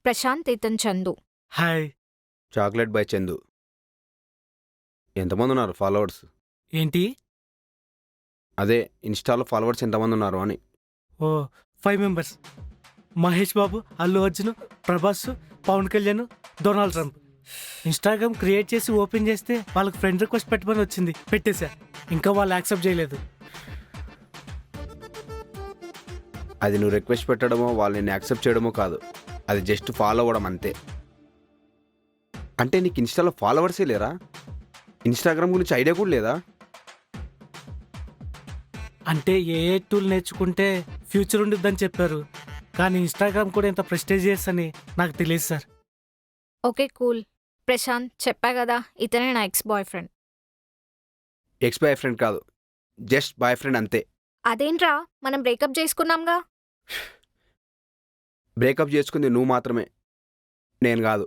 ప్రశాంత్, ఇతను Chandu. Hi. Chocolate by Chandu. ఎంతమంది ఉన్నారు ఫాలోవర్స్? ఏంటి? అదే ఇన్స్టాలో ఫాలోవర్స్ ఎంతమంది ఉన్నారు అని. ఓ 5 members. Mahesh Babu, Allu Arjun, Prabhas, Pawan Kalyan, Donald Trump. Instagram create చేసి ఓపెన్ చేస్తే వాళ్ళకి ఫ్రెండ్ రిక్వెస్ట్ పెట్టమని వచ్చింది, పెట్టేశా. ఇంకా వాళ్ళు యాక్సెప్ట్ చేయలేదు. అది నువ్వు రిక్వెస్ట్ పెట్టడమో వాళ్ళు నేను యాక్సెప్ట్ చేయడమో కాదు, అది జస్ట్ ఫాలో అవ్వడం అంతే. అంటే నీకు ఇన్స్టాలో ఫాలోవర్సే లేరా? ఇన్స్టాగ్రామ్ గురించి ఐడియా కూడా లేదా? అంటే ఏ టూల్ నేర్చుకుంటే ఫ్యూచర్ ఉండిద్దని చెప్పారు, కానీ ఇన్స్టాగ్రామ్ కూడా ఇంత ప్రెస్టీజియస్ అని నాకు తెలియదు సార్. Okay cool. ప్రశాంత్, చెప్పా కదా ఇతనే నా X boy friend. X boy friend కాదు, జస్ట్ బాయ్ ఫ్రెండ్ అంతే. అదేంట్రా, మనం బ్రేకప్ చేసుకున్నాంగా. బ్రేకప్ చేసుకుంది నువ్వు మాత్రమే, నేను కాదు.